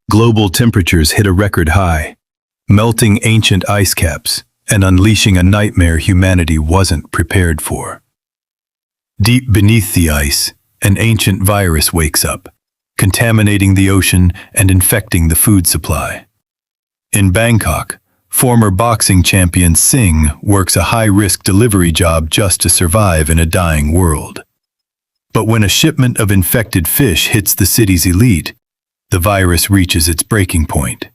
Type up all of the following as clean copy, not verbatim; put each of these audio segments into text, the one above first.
Global temperatures hit a record high, melting ancient ice caps and unleashing a nightmare humanity wasn't prepared for. Deep beneath the ice, an ancient virus wakes up, contaminating the ocean and infecting the food supply. In Bangkok, former boxing champion Singh works a high-risk delivery job just to survive in a dying world. But when a shipment of infected fish hits the city's elite, the virus reaches its breaking point.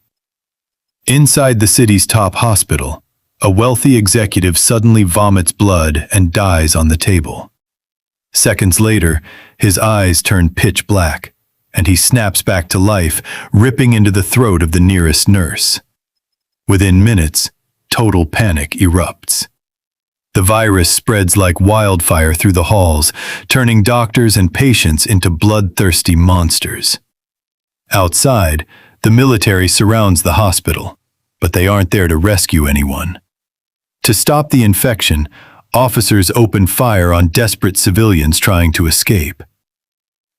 Inside the city's top hospital, a wealthy executive suddenly vomits blood and dies on the table. Seconds later, his eyes turn pitch black, and he snaps back to life, ripping into the throat of the nearest nurse. Within minutes, total panic erupts. The virus spreads like wildfire through the halls, turning doctors and patients into bloodthirsty monsters. Outside, the military surrounds the hospital, but they aren't there to rescue anyone. To stop the infection, officers open fire on desperate civilians trying to escape.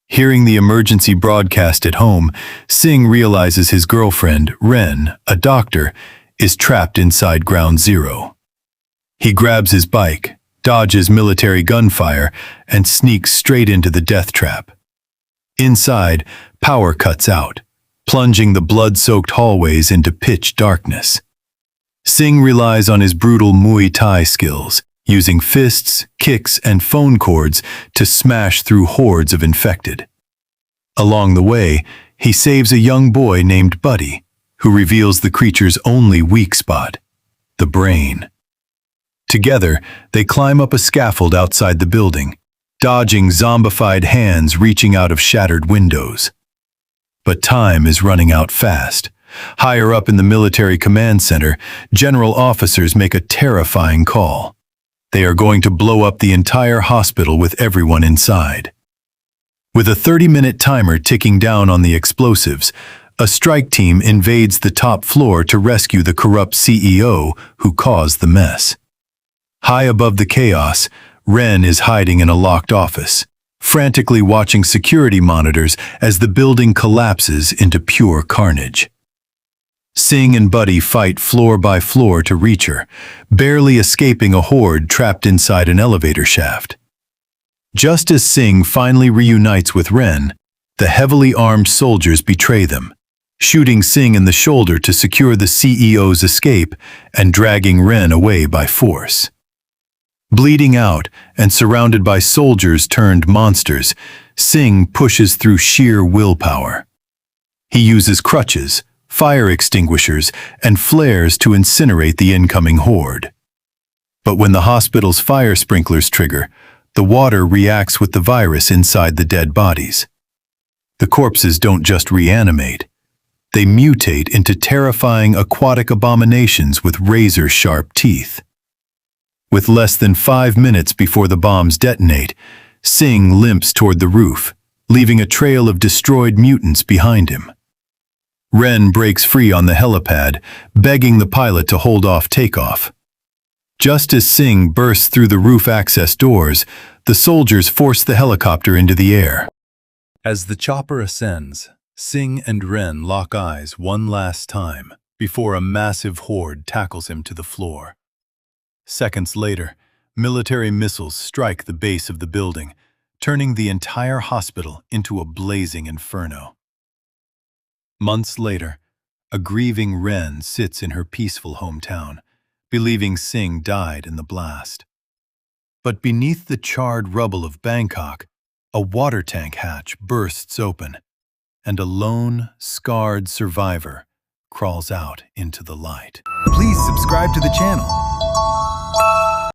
Hearing the emergency broadcast at home, Singh realizes his girlfriend, Ren, a doctor, is trapped inside Ground Zero. He grabs his bike, dodges military gunfire, and sneaks straight into the death trap. Inside, power cuts out, plunging the blood-soaked hallways into pitch darkness. Singh relies on his brutal Muay Thai skills, using fists, kicks, and phone cords to smash through hordes of infected. Along the way, he saves a young boy named Buddy, who reveals the creature's only weak spot, the brain. Together, they climb up a scaffold outside the building, dodging zombified hands reaching out of shattered windows. But time is running out fast. Higher up in the military command center, general officers make a terrifying call. They are going to blow up the entire hospital with everyone inside. With a 30-minute timer ticking down on the explosives, a strike team invades the top floor to rescue the corrupt CEO who caused the mess. High above the chaos, Ren is hiding in a locked office, frantically watching security monitors as the building collapses into pure carnage. Singh and Buddy fight floor by floor to reach her, barely escaping a horde trapped inside an elevator shaft. Just as Singh finally reunites with Ren, the heavily armed soldiers betray them, shooting Singh in the shoulder to secure the CEO's escape and dragging Ren away by force. Bleeding out and surrounded by soldiers turned monsters, Singh pushes through sheer willpower. He uses crutches, fire extinguishers, and flares to incinerate the incoming horde. But when the hospital's fire sprinklers trigger, the water reacts with the virus inside the dead bodies. The corpses don't just reanimate. They mutate into terrifying aquatic abominations with razor-sharp teeth. With less than 5 minutes before the bombs detonate, Singh limps toward the roof, leaving a trail of destroyed mutants behind him. Ren breaks free on the helipad, begging the pilot to hold off takeoff. Just as Singh bursts through the roof access doors, the soldiers force the helicopter into the air. As the chopper ascends, Singh and Ren lock eyes one last time before a massive horde tackles him to the floor. Seconds later, military missiles strike the base of the building, turning the entire hospital into a blazing inferno. Months later, a grieving Ren sits in her peaceful hometown, believing Singh died in the blast. But beneath the charred rubble of Bangkok, a water tank hatch bursts open, and a lone, scarred survivor crawls out into the light. Please subscribe to the channel